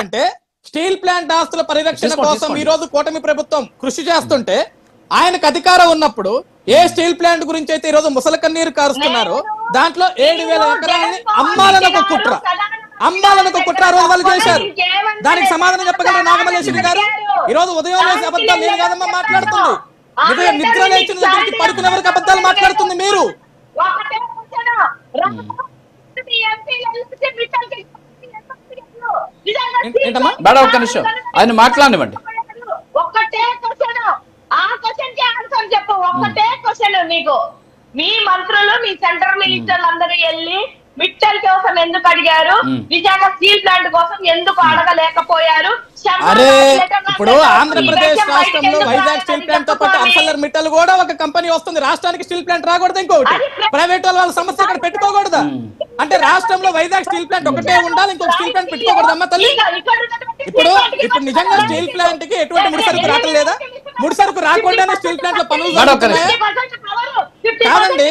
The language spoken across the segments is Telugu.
చెప్తున్నారంటే స్టీల్ ప్లాంట్ ఆస్తుల పరిరక్షణ కోసం ఈ రోజు కూటమి ప్రభుత్వం కృషి చేస్తుంటే ఆయనకు అధికారం ఉన్నప్పుడు ఏ స్టీల్ ప్లాంట్ గురించి అయితే ఈ రోజు ముసలి కన్నీరు కారుస్తున్నారు దాంట్లో 7,000 ఎకరాలని అమ్మాలనొక కుట్ర రోజు వాళ్ళు చేశారు. దానికి సమాధానం చెప్పగలరు నాగమల్లేశ్వరి గారు? ఈ రోజు ఉదయం లేచి అబద్ధాలు నేను కాదమ్మా మాట్లాడుతుంది, నిద్ర లేచిన దగ్గరికి పడుకునే వరకు అబద్ధాలు మాట్లాడుతుంది మీరు. మేడం ఒక్క నిమిషం ఆయన మాట్లాడనివ్వండి. ఒక్కటే క్వశ్చన్, ఆ క్వశ్చన్ కి ఆన్సర్ చెప్పు. ఒక్కటే క్వశ్చన్ నీకు. మీ మంత్రులు మీ సెంట్రల్ మినిస్టర్లు అందరూ వెళ్ళి మిట్టల్ కోసం ఎందుకు అడిగారు, విశాఖ స్టీల్ ప్లాంట్ కోసం ఎందుకు అడగలేకపోయారు? అరే ఇప్పుడు ఆంధ్రప్రదేశ్ రాష్ట్రంలో వైజాగ్ స్టీల్ ప్లాంట్ తో పాటు అర్సలర్ మిట్టల్ కూడా ఒక కంపెనీ వస్తుంది. రాష్ట్రానికి స్టీల్ ప్లాంట్ రాకూడదు, ఇంకోటి ప్రైవేట్ వాళ్ళ సమస్య ఇక్కడ పెట్టుకోకూడదా? అంటే రాష్ట్రంలో వైజాగ్ స్టీల్ ప్లాంట్ ఒకటే ఉండాలి, ఇంకొక స్టీల్ ప్లాంట్ పెట్టుకోకూడదమ్మా తల్లి. ఇప్పుడు నిజంగా స్టీల్ ప్లాంట్ కి ఎటువంటి ముడిసరుకు రావటం లేదా? ముడిసరుకు రాకుండానే స్టీల్ ప్లాంట్ లో పనులు జరుగుతున్నాయా? కాదండి,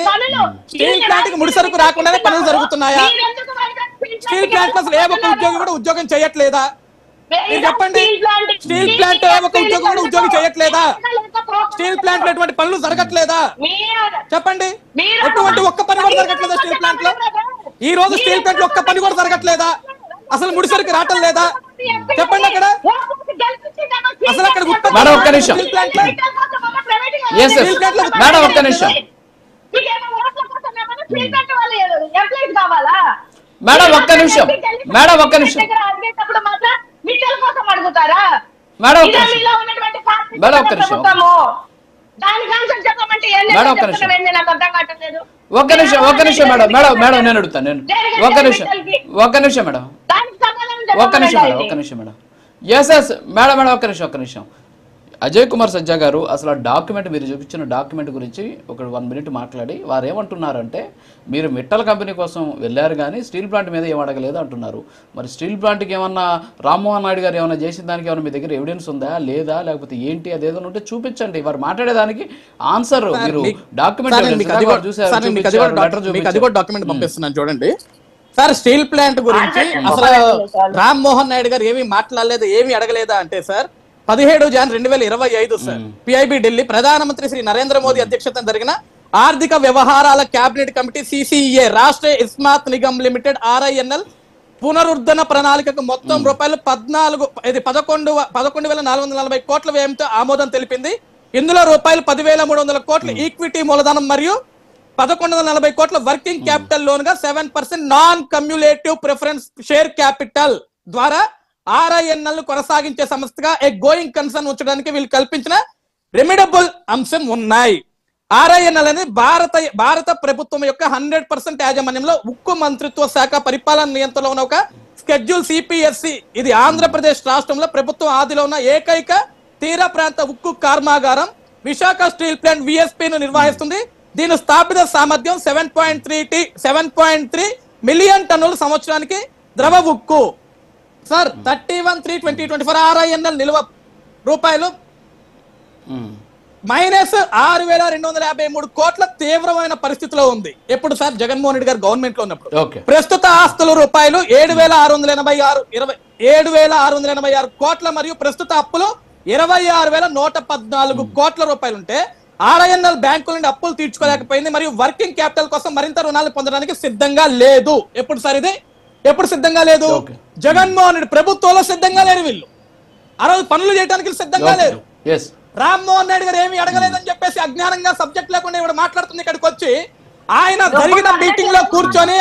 స్టీల్ ప్లాంట్ కి ముడిసరుకు రాకుండానే పనులు జరుగుతున్నాయా? స్టీల్ ప్లాంట్ అసలు ఏ ఒక్క ఉద్యోగి కూడా ఉద్యోగం చేయట్లేదా? మీరు చెప్పండి. స్టీల్ ప్లాంట్ ఏ ఒక్క ఉద్యోగం కూడా ఉద్యోగం చేయట్లేదా? స్టీల్ ప్లాంట్ లో ఎటువంటి పనులు జరగట్లేదా? చెప్పండి. ఎటువంటి ఒక్క పని కూడా జరగట్లేదా స్టీల్ ప్లాంట్ లో? ఈ రోజు స్టీల్ ప్లాంట్ లో ఒక్క పని కూడా జరగట్లేదా? అసలు ముడిసరికి రావటం లేదా? చెప్పండి. అక్కడ అసలు అక్కడ మేడం ఒక్క నిమిషం, మేడం ఒక్క నిమిషం, మేడం ఒక్క నిమిషం, మేడం ఒక్క నిమిషం, మేడం ఒక్క నిమిషం, మేడం ఒక్క నిమిషం, ఒక్క నిమిషం, ఒక్క నిమిషం మేడం, మేడం మేడం నేను అడుగుతాను. నేను ఒక్క నిమిషం, ఒక్క నిమిషం మేడం, ఒక్క నిమిషం మేడం, ఒక్క నిమిషం madam. Yes yes madam, madam ఒక్క నిమిషం, ఒక్క నిమిషం. అజయ్ కుమార్ సజ్జా గారు అసలు ఆ డాక్యుమెంట్ మీరు చూపించిన డాక్యుమెంట్ గురించి ఒక 1 మినిట్ మాట్లాడి వారు ఏమంటున్నారంటే మీరు మిట్టల్ కంపెనీ కోసం వెళ్ళారు కానీ స్టీల్ ప్లాంట్ మీద ఏం అడగలేదు అంటున్నారు. మరి స్టీల్ ప్లాంట్కి ఏమన్నా రామ్మోహన్ నాయుడు గారు ఏమైనా చేసిన దానికి ఏమైనా మీ దగ్గర ఎవిడెన్స్ ఉందా లేదా, లేకపోతే ఏంటి అదేదో ఉంటే చూపించండి. వారు మాట్లాడేదానికి ఆన్సర్ మీరు డాక్యుమెంట్ పంపిస్తున్నాను చూడండి సార్. స్టీల్ ప్లాంట్ గురించి అసలు రామ్మోహన్ నాయుడు గారు ఏమీ మాట్లాడలేదు, ఏమీ అడగలేదా అంటే సార్ 17 జనవరి 2025 సార్ పిఐబి ఢిల్లీ ప్రధానమంత్రి శ్రీ నరేంద్ర మోదీ అధ్యక్షతన జరిగిన ఆర్థిక వ్యవహారాల కేబినెట్ కమిటీ సిసిఏ రాష్ట్ర ఇస్మాత్ నిగమ్ లిమిటెడ్ RINL పునరుద్ధరణ ప్రణాళికకు మొత్తం రూపాయలు 11,440 కోట్ల వ్యయంతో ఆమోదం తెలిపింది. ఇందులో రూపాయలు 10,300 కోట్ల ఈక్విటీ మూలధనం మరియు 1,140 కోట్ల వర్కింగ్ క్యాపిటల్ లోన్ గా 7% నాన్ కమ్యులేటివ్ ప్రిఫరెన్స్ షేర్ క్యాపిటల్ ద్వారా RINL కొనసాగించే సంస్థగా ఏ గోయింగ్ కన్సర్న్ ఉంచడానికి వీళ్ళు కల్పించిన రెమిడబుల్ అంశం ఉన్నాయి. RINL అనేది భారత ప్రభుత్వం యొక్క 100% యాజమాన్యంలో ఉక్కు మంత్రిత్వ శాఖ పరిపాలన నియంత్రణలో ఉన్న ఒక స్కెడ్యూల్ CPSC. ఇది ఆంధ్రప్రదేశ్ రాష్ట్రంలో ప్రభుత్వం ఆదిలో ఉన్న ఏకైక తీర ప్రాంత ఉక్కు కర్మాగారం. విశాఖ స్టీల్ ప్లాంట్ VSP ను నిర్వహిస్తుంది. దీని స్థాపిత సామర్థ్యం 7.3 మిలియన్ టన్నుల సంవత్సరానికి ద్రవ ఉక్కు. సార్ 31/3/2024 RINL నిల్వ రూపాయలు -6,253 కోట్ల తీవ్రమైన పరిస్థితిలో ఉంది. ఎప్పుడు సార్? జగన్మోహన్ రెడ్డి గారు గవర్నమెంట్ లో ఉన్నప్పుడు. ప్రస్తుత ఆస్తులు రూపాయలు 7,686 కోట్ల మరియు ప్రస్తుత అప్పులు 26,114 కోట్ల రూపాయలు ఉంటే RINL బ్యాంకుల నుండి అప్పులు తీర్చుకోలేకపోయింది మరియు వర్కింగ్ క్యాపిటల్ కోసం మరింత రుణాలు పొందడానికి సిద్ధంగా లేదు. ఎప్పుడు సార్ ఇది? ఎప్పుడు సిద్ధంగా లేదు? జగన్మోహన్ రెడ్డి ప్రభుత్వంలో సిద్ధంగా లేరు వీళ్ళు. ఆ రోజు పనులు చేయడానికి సిద్ధంగా లేరు. రామ్మోహన్ నాయుడు గారు ఏమీ అడగలేదని చెప్పేసి అజ్ఞానంగా సబ్జెక్ట్ లేకుండా ఇవాళ మాట్లాడుతుంది. ఇక్కడికి వచ్చి ఆయన జరిగిన మీటింగ్ లో కూర్చొని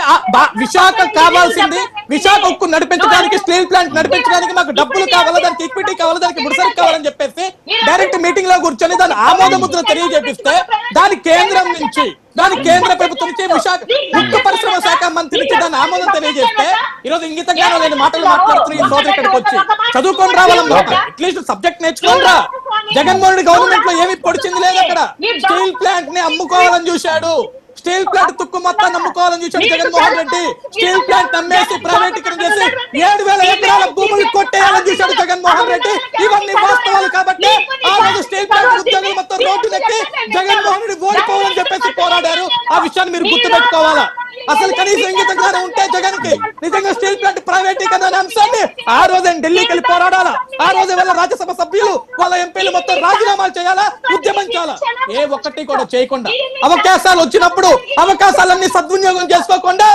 విశాఖ కావాల్సింది, విశాఖ ఉక్కు నడిపించడానికి, స్టీల్ ప్లాంట్ నడిపించడానికి మాకు డబ్బులు కావాలి, దానికి ఈక్విటీ కావాలి, దానికి ముడిసరుకు కావాలని చెప్పేసి డైరెక్ట్ మీటింగ్ లో కూర్చొని దాని ఆమోద ముద్ర తెలియజేపిస్తే దాని కేంద్రం నుంచి, దాని కేంద్ర ప్రభుత్వం నుంచి విశాఖ ఉక్కు పరిశ్రమ శాఖ మంత్రి నుంచి దాని ఆమోదం తెలియజేస్తే ఈరోజు ఇంగితంగా లేని మాటలు మాట్లాడుతున్న ఈ సోదరు ఇక్కడికి వచ్చి చదువుకొని రావాలన్నమాట. అట్లీస్ట్ సబ్జెక్ట్ నేర్చుకోని రా. జగన్మోహన్ రెడ్డి గవర్నమెంట్ లో ఏమి పొడిచింది లేదు. అక్కడ స్టీల్ ప్లాంట్ ని అమ్ముకోవాలని చూశాడు. స్టీల్ ప్లాంట్ తుక్కు మొత్తాన్ని నమ్ముకోవాలని చూశాడు జగన్మోహన్ రెడ్డి. స్టీల్ ప్లాంట్ అమ్మేసి ప్రైవేటీకరణ చేసి 7,000 ఎకరాల భూములు కొట్టేయాలని చూశాడు జగన్మోహన్ రెడ్డి. ఇవన్నీ వాస్తవాలు కాబట్టి ఆ రోజు స్టీల్ ప్లాంట్ ఉద్యోగులు మొత్తం రోడ్డునెక్కి జగన్మోహన్ రెడ్డి ఓడిపోవాలని చెప్పేసి పోరాడారు. ఆ విషయాన్ని మీరు గుర్తుపెట్టుకోవాలా. అసలు కనీసం ఇంగిత జ్ఞానం ఉంటే జగన్ కి నిజంగా స్టీల్ ప్లాంట్ ప్రైవేటీకరణ అనే అంశాన్ని ఆ రోజు ఢిల్లీకి వెళ్ళి పోరాడాలా, ఆ రోజు వాళ్ళ రాజ్యసభ సభ్యులు వాళ్ళ ఎంపీలు మొత్తం రాజీనామాలు చేయాలా, ఉద్యమం చేయాలా, ఏ ఒక్కటి కూడా చేయకుండా అవకాశాలు వచ్చినప్పుడు అవకాశాలన్నీ సద్వినియోగం చేసుకోకుండా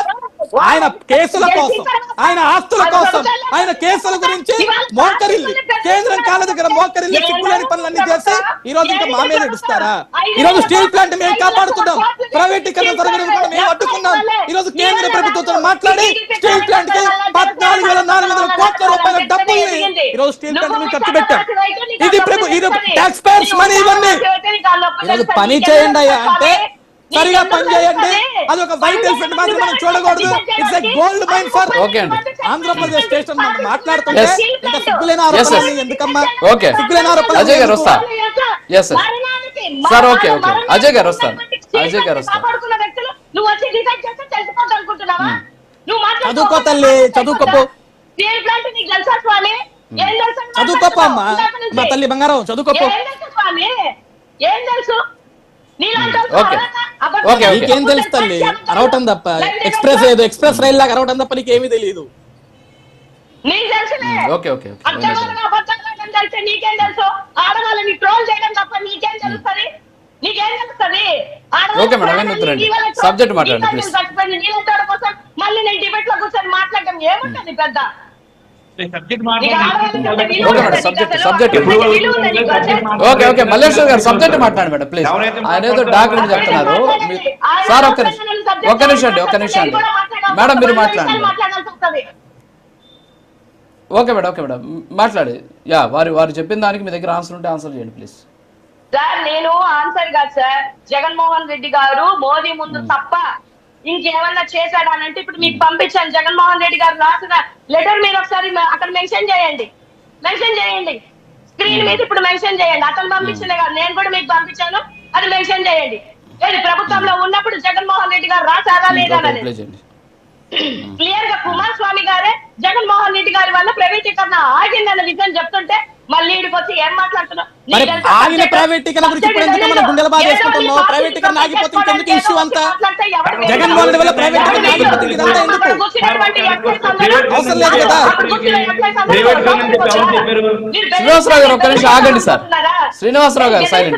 ఆయన కేసుల కోసం, ఆయన ఆస్తుల కోసం, ఆయన కేసుల గురించి మోకరిల్లి కేంద్రం కాళ్ళ దగ్గర మోకరిల్లి సిగ్గులేని పనులన్నీ చేసి ఈ రోజు ఇంకా మా మీద ఇస్తారా? ఈ రోజు స్టీల్ ప్లాంట్ మేము కాపాడుతున్నాం, ప్రైవేటీకరణ జరగడం కూడా మేము అడ్డుకున్నాం. ఈ రోజు కేంద్ర ప్రభుత్వంతో మాట్లాడి స్టీల్ ప్లాంట్ కి 14,400 కోట్ల రూపాయల డబ్బుల్ని ఈ రోజు స్టీల్ ప్లాంట్ మేము ఖర్చు పెట్టాం. ఇది ట్యాక్స్ పేయర్స్ మనీ. ఇవన్నీ ఈరోజు పని చేయండి అయ్యా అంటే సరిగా పని చేయండి, అది ఒక వైట్ ఎలిఫెంట్ మాత్రం మనం చూడకూడదు. It's a gold mine for Andhra Pradesh station. మనం మాట్లాడుతుంటే ఇంకా సిగ్గులేని ఆరోపణలు ఎందుకమ్మా? సిగ్గులేని ఆరోపణలు. అజయ్ గారు వస్తా. Yes sir. Okay okay Ajay గారు వస్తారు. అజయ్ గారు వస్తారు. చదువుకో తల్లి, చదువుకోపో, చదువుకోపో అమ్మా, మా తల్లి బంగారం చదువుకోపో. ఏం తెలుసు నీకేం తెలుసు తల్లి? అరవటం తప్ప ఎక్స్ప్రెస్ రైల్ లాగా అరవటం తప్ప నీకేమీ తెలియదు. నీకేం తెలుసు? ఆడవాళ్ళని ట్రోల్ చేయడం తప్ప నీకేం తెలుస్తుంది? నీకేం తెలుస్తుంది? సబ్జెక్ట్ మాట్లాడండి ప్లీజ్. కోసం మళ్ళీ నేను డిబేట్ లో కూర్చొని మాట్లాడడం ఏముంటుంది పెద్ద? ఓకే మల్లేశ్వర్ గారు సబ్జెక్ట్ మాట్లాడండి మేడం ప్లీజ్. ఆయన ఏదో డాక్యుమెంట్ చెప్తున్నారు సార్. ఒక్క నిమిషం అండి మేడం, మీరు మాట్లాడండి. ఓకే మేడం మాట్లాడి. వారు చెప్పిన దానికి మీ దగ్గర ఆన్సర్ ఉంటే ఆన్సర్ చేయండి ప్లీజ్. సార్ నేను ఆన్సర్ కాదు సార్. జగన్మోహన్ రెడ్డి గారు మోదీ ముందు తప్ప ఇంకేమన్నా చేశాడా అని అంటే ఇప్పుడు మీకు పంపించాను. జగన్మోహన్ రెడ్డి గారు రాసిన లెటర్ మీరు ఒకసారి అక్కడ మెన్షన్ చేయండి. స్క్రీన్ మీద ఇప్పుడు మెన్షన్ చేయండి. అతను పంపించిందే కాదు, నేను కూడా మీకు పంపించాను, అది మెన్షన్ చేయండి. ఏది ప్రభుత్వంలో ఉన్నప్పుడు జగన్మోహన్ రెడ్డి గారు రాశారా లేదా అనేది క్లియర్ గా కుమారస్వామి గారే జగన్మోహన్ రెడ్డి గారి వల్ల ప్రైవేటీకరణ ఆగిందన్న విషయం చెప్తుంటే మళ్ళీ ఇడికి వచ్చి ఏం మాట్లాడుతున్నావు? ఆయన ప్రైవేటీకరణ గురించి ఇప్పుడు ఎందుకు మనం గుండెల బాధ వేసుకుంటున్నావు? ప్రైవేటీకరణ ఆగిపోతే ఇంకెందుకు ఇష్యూ అంతా? జగన్మోహన్ రెడ్డి వల్ల ప్రైవేటీకరణ ఆగిపోతే ఇదంతా ఎందుకు? అవసరం లేదు కదా. శ్రీనివాసరావు గారు ఒక్క నిమిషం ఆగండి సార్. శ్రీనివాసరావు గారు సైలెంట్.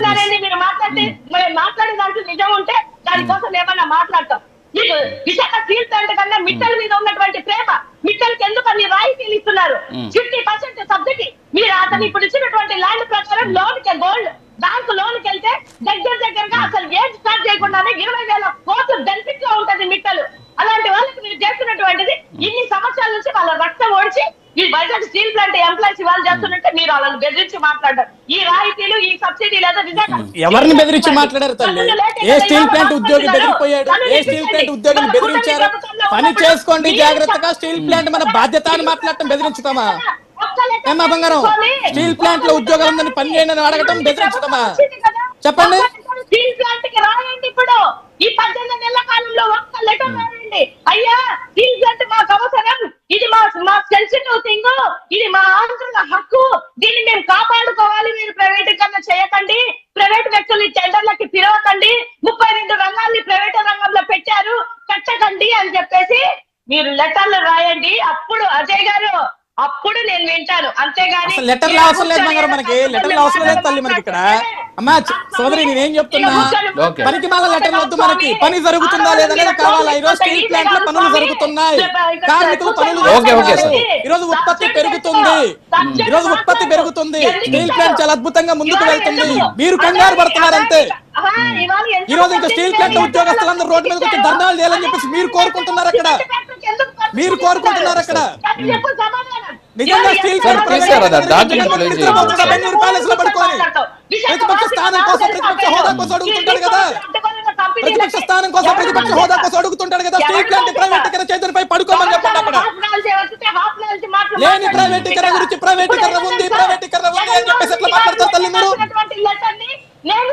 మీరు మాట్లాడే దాంట్లో నిజం ఉంటే దానికోసం ఏమన్నా మాట్లాడతాం. మీకు విశాఖ స్టీల్ ప్లాంట్ కన్నా మిట్టల్ మీద ఉన్నటువంటి ప్రేమ, మిట్టల్కి ఎందుకు అన్ని రాయితీలు ఇస్తున్నారు? 50% సబ్సిడీ మీరు అతను ఇప్పుడు ఇచ్చినటువంటి ల్యాండ్ ప్రకారం గోల్డ్ బ్యాంకు లోన్కి వెళ్తే దగ్గరగా అసలు ఏం స్టార్ట్ చేయకుండానే 20,000 కోట్లు బెనిఫిట్ లో ఉంటది మిట్టలు. అలాంటి వాళ్ళకి మీరు చేస్తున్నటువంటిది ఇన్ని సంవత్సరాల నుంచి వాళ్ళ రక్తం ఓడిచి ఈ వైజాగ్ స్టీల్ ప్లాంట్ ఎంప్లాయీస్ వాళ్ళు చేస్తున్నట్టే మీరు వాళ్ళని బెదిరించి మాట్లాడారు. ఈ రాయితీలు ఈ సబ్సిడీ లేదా విశాఖ ఎవరిని బెదిరించి మాట్లాడారు తల్లి? ఏ స్టీల్ ప్లాంట్ ఉద్యోగి బెదిరిపోయాడు? ఏ స్టీల్ ప్లాంట్ ఉద్యోగిని బెదిరించారు? పని చేసుకోండి జాగ్రత్తగా, స్టీల్ ప్లాంట్ మన బాధ్యత అని మాట్లాడటం బెదిరించుతామా? ఏమా బంగారం, స్టీల్ ప్లాంట్ లో ఉద్యోగాలందరినీ పని చేయండి అని అడగటం బెదిరించుతామా? చెప్పండి. స్టీల్ ప్లాంట్ కి రాయండి. ఇప్పుడు ఈ 18 నెలల కాలంలో ఒక్క లెటర్ రాయండి. అయ్యా స్టీల్ ప్లాంట్ మాకు అవసరం, ఇది మా సెన్సిటివ్ థింగ్, ఇది మా ఆంధ్రుల హక్కు, దీన్ని మేము కాపాడుకోవాలి, మీరు ప్రైవేటీకరణ చేయకండి, ప్రైవేట్ వ్యక్తుల్ని టెండర్లకి పిలవకండి, 32 రంగాల్ని ప్రైవేట్ రంగంలో పెట్టారు, కట్టకండి అని చెప్పేసి మీరు లెటర్లు రాయండి. అప్పుడు అజయ్ గారు అప్పుడు నేను వింటాను. అంతేగాని లెటర్లు అవసరం లేదు బంగారం, మనకి లెటర్లు అవసరం లేదు తల్లి. మనకి ఇక్కడ అమ్మా సోదరి నేనేం చెప్తున్నా, పనికి మాల లెటర్లు వద్దు, మనకి పని జరుగుతుందా లేదనేది కావాలా? ఈ రోజు స్టీల్ ప్లాంట్ లో పనులు జరుగుతున్నాయి, కార్మికులు పనులు చేస్తున్నారు, ఈ రోజు ఉత్పత్తి పెరుగుతుంది, స్టీల్ ప్లాంట్ చాలా అద్భుతంగా ముందుకు వెళ్తుంది. మీరు కంగారు పడుతున్నారు అంతే. ఈ రోజు ఇంకా స్టీల్ ప్లాంట్ ఉద్యోగస్తులందరూ రోడ్డు మీద వచ్చి ధర్నాలు చేయాలని చెప్పేసి మీరు కోరుకుంటున్నారు అక్కడ. నిజంగా స్టీల్ బెంగళూరు ప్యాలెస్ లో పడుకొని ప్రతిపక్ష స్థానం కోసం, ప్రతిపక్ష హోదా కోసం అడుగుతుంటాడు కదా, స్టీల్ ప్లాంట్ ప్రైవేటీకరణ చేతులపై పడుకోమని చెప్పండి. అక్కడ లేని ప్రైవేటీకరణ గురించి ప్రైవేటీకరణ ఉంది అని చెప్పేసి ఎట్లా మాట్లాడతారు తల్లి మీరు? నేను